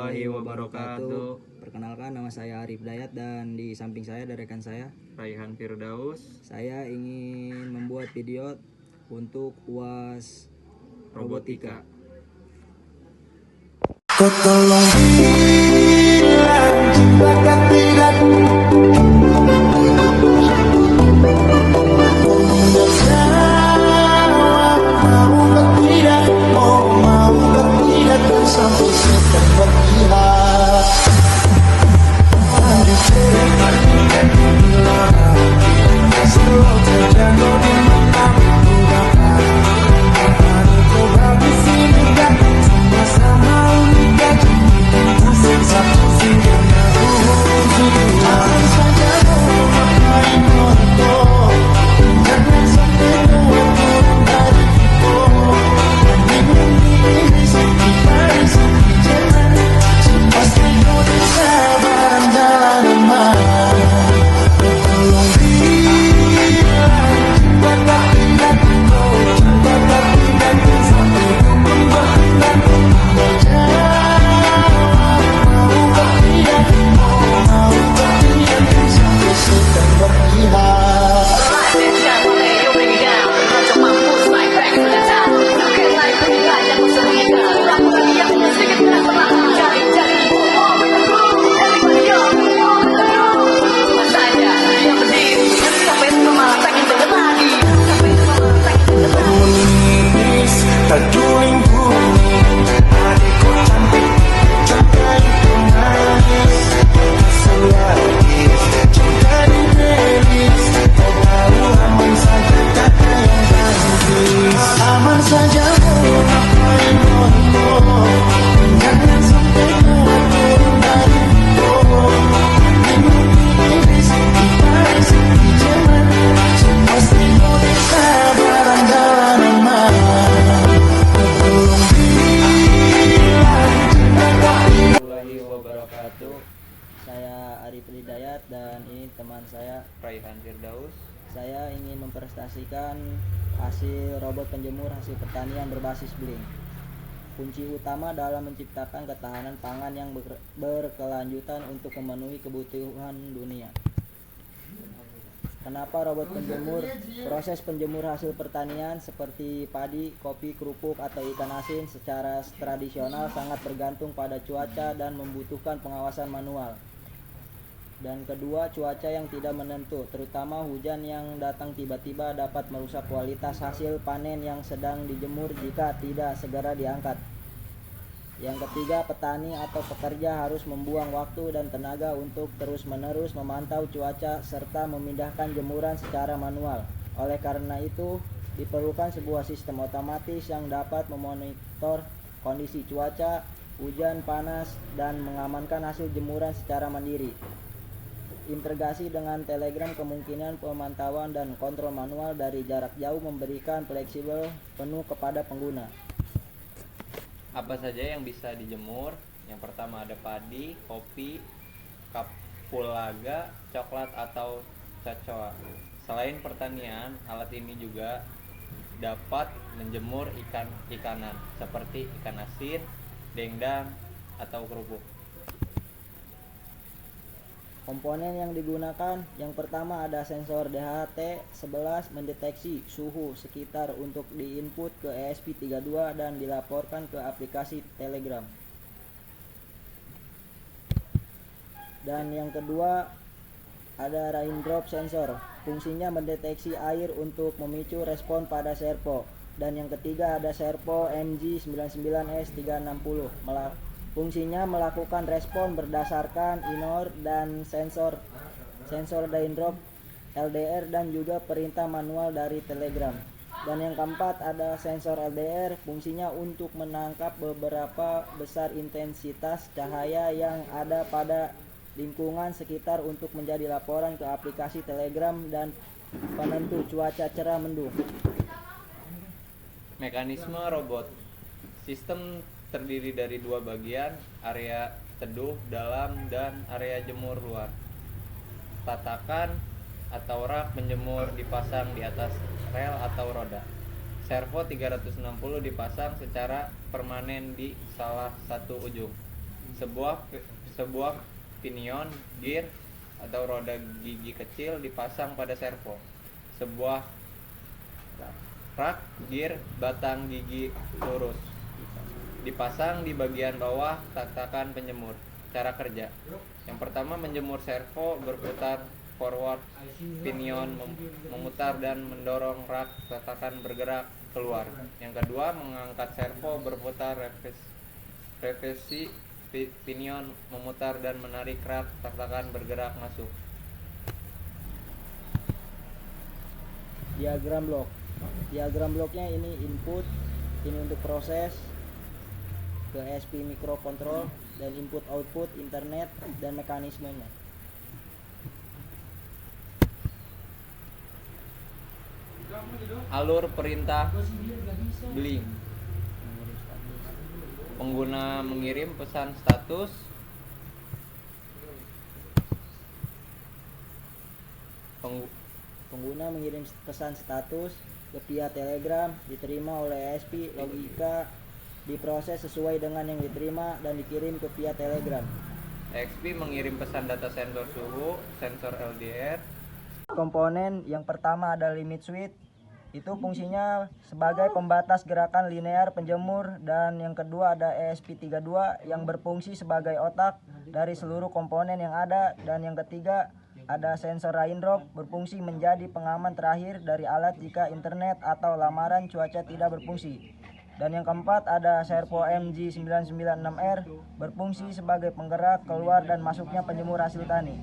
warahmatullahi wabarakatuh. Perkenalkan, nama saya Arif Dayat dan di samping saya ada rekan saya Raihan Firdaus. Saya ingin membuat video untuk UAS robotika. Kau tolong bilang cintakan tidak menjawab mau tidak, mau tidak dan sampai setan berpihak. Selalu terjangkau di mata menggunakan kau bagi sini dan sama-sama unik pusing satu singgahnya aman saja ngapain nonton jangan sampai keluar turun dari kita minum iris di Paris di Jerman pasti kau bisa barang jalan aman. Tolong bilang cinta tapi tidak kau cinta tapi tidak sampai dukung berpindah menjawab mau berpihak mau berpihak sampai setan berpihak. Menangis terjuling kuning adikku cantik juga itu manis selagis cinta di belis kau tahu aman saja kata yang bagus aman saja mau ngapain nonton jangan sampai keluar turun dari tol minum iris di Paris di Jerman pasti kau bisa barang jalan aman. Tolong bilang cinta tapi Warahmatullahi wabarakatuh. Saya Arif Dayat dan ini teman saya. Raihan Firdaus. Saya ingin mempresentasikan hasil robot penjemur hasil pertanian berbasis Blink. Kunci utama dalam menciptakan ketahanan pangan yang berkelanjutan untuk memenuhi kebutuhan dunia. Kenapa robot penjemur? Proses penjemur hasil pertanian seperti padi, kopi, kerupuk, atau ikan asin secara tradisional sangat bergantung pada cuaca dan membutuhkan pengawasan manual. Dan kedua, cuaca yang tidak menentu, terutama hujan yang datang tiba-tiba dapat merusak kualitas hasil panen yang sedang dijemur jika tidak segera diangkat. Yang ketiga, petani atau pekerja harus membuang waktu dan tenaga untuk terus-menerus memantau cuaca serta memindahkan jemuran secara manual. Oleh karena itu, diperlukan sebuah sistem otomatis yang dapat memonitor kondisi cuaca, hujan, panas, dan mengamankan hasil jemuran secara mandiri. Integrasi dengan Telegram kemungkinan pemantauan dan kontrol manual dari jarak jauh memberikan fleksibel penuh kepada pengguna. Apa saja yang bisa dijemur? Yang pertama ada padi, kopi, kapulaga, coklat atau cocoa. Selain pertanian, alat ini juga dapat menjemur ikan-ikanan seperti ikan asin, dendang, atau kerupuk. Komponen yang digunakan, yang pertama ada sensor DHT11 mendeteksi suhu sekitar untuk diinput ke ESP32 dan dilaporkan ke aplikasi Telegram. Dan yang kedua ada raindrop sensor, fungsinya mendeteksi air untuk memicu respon pada servo. Dan yang ketiga ada servo NG99S360, fungsinya melakukan respon berdasarkan inor dan sensor raindrop LDR dan juga perintah manual dari Telegram. Dan yang keempat ada sensor LDR, fungsinya untuk menangkap beberapa besar intensitas cahaya yang ada pada lingkungan sekitar untuk menjadi laporan ke aplikasi Telegram dan penentu cuaca cerah mendung. Mekanisme robot. Sistem terdiri dari dua bagian, area teduh dalam dan area jemur luar. Tatakan atau rak penjemur dipasang di atas rel atau roda. Servo 360 dipasang secara permanen di salah satu ujung. Sebuah pinion, gear atau roda gigi kecil dipasang pada servo. Sebuah rak, gear, batang gigi lurus dipasang di bagian bawah tatakan penjemur. Cara kerja: yang pertama, menjemur servo berputar forward, pinion memutar dan mendorong rak tatakan bergerak keluar. Yang kedua, mengangkat servo berputar reversi, pinion memutar dan menarik rak tatakan bergerak masuk. Diagram blok. Diagram bloknya ini input, ini untuk proses ke SP microcontrol, dan input output internet dan mekanismenya. Alur perintah bling. Pengguna mengirim pesan status. Pengguna mengirim pesan status ke via Telegram, diterima oleh SP logika, diproses sesuai dengan yang diterima dan dikirim ke via Telegram. XP mengirim pesan data sensor suhu, sensor LDR. Komponen yang pertama ada limit switch. Itu fungsinya sebagai pembatas gerakan linear penjemur, dan yang kedua ada ESP32 yang berfungsi sebagai otak dari seluruh komponen yang ada, dan yang ketiga ada sensor raindrop berfungsi menjadi pengaman terakhir dari alat jika internet atau lamaran cuaca tidak berfungsi. Dan yang keempat ada servo MG996R berfungsi sebagai penggerak keluar dan masuknya penjemur hasil tani.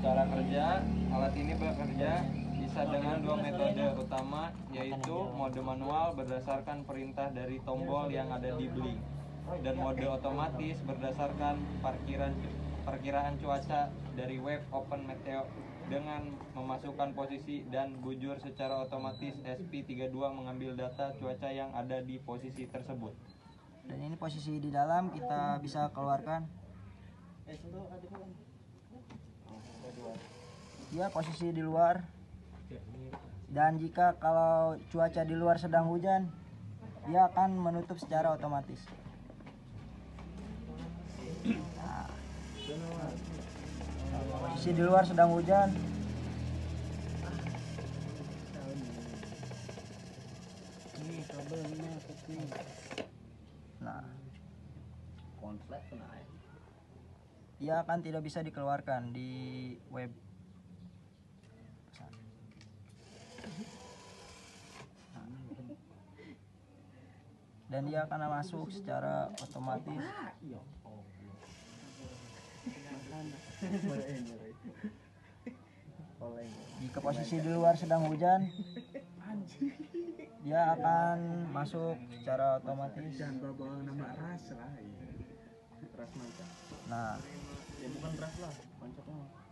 Cara kerja: alat ini bekerja bisa dengan dua metode utama, yaitu mode manual berdasarkan perintah dari tombol yang ada di bling, dan mode otomatis berdasarkan perkiraan cuaca dari web Open Meteo dengan memasukkan posisi dan bujur secara otomatis. SP32 mengambil data cuaca yang ada di posisi tersebut. Dan ini posisi di dalam kita bisa keluarkan. Ya, posisi di luar. Dan jika kalau cuaca di luar sedang hujan, dia akan menutup secara otomatis. Nah, posisi di luar sedang hujan. Nah, dia akan tidak bisa dikeluarkan di web. Dan dia akan masuk secara otomatis. Jika posisi di luar sedang hujan, dia akan masuk secara otomatis. Nah,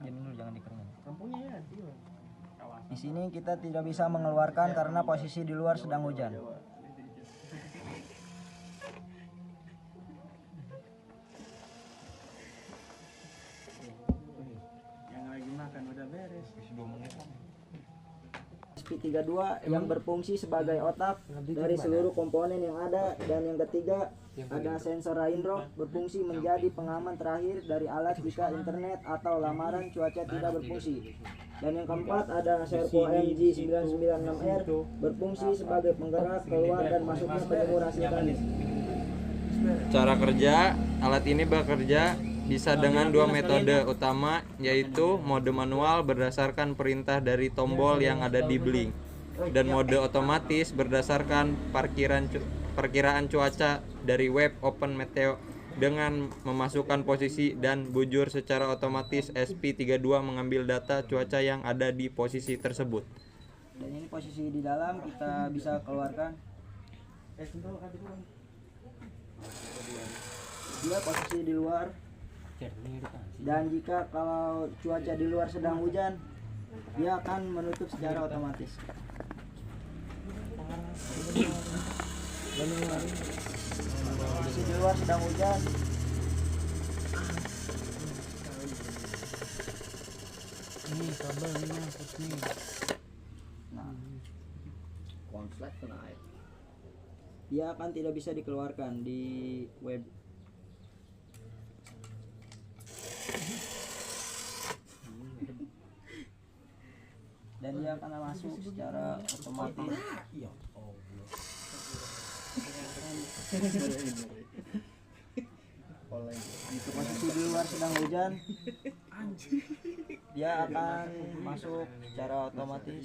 diam dulu, jangan dikeringin. Di sini kita tidak bisa mengeluarkan karena posisi di luar sedang hujan. SP32 yang berfungsi sebagai otak dari seluruh komponen yang ada, dan yang ketiga ada sensor raindrop berfungsi menjadi pengaman terakhir dari alat jika internet atau lamaran cuaca tidak berfungsi. Dan yang keempat ada servo MG996R berfungsi sebagai penggerak keluar dan masuknya penjemur hasil tani. Cara kerja: alat ini bekerja bisa dengan dua metode utama, yaitu mode manual berdasarkan perintah dari tombol yang ada di bling, dan mode otomatis berdasarkan perkiraan cuaca dari web Open Meteo dengan memasukkan posisi dan bujur secara otomatis. SP32 mengambil data cuaca yang ada di posisi tersebut. Dan ini posisi di dalam kita bisa keluarkan. Dia posisi di luar. Dan jika kalau cuaca di luar sedang hujan, dia akan menutup secara otomatis. Posisi di luar sedang hujan. Ini kabelnya nih. Nah, dia akan tidak bisa dikeluarkan di web. dan dia akan masuk secara otomatis. Jika posisi di luar sedang hujan, dia akan masuk secara otomatis.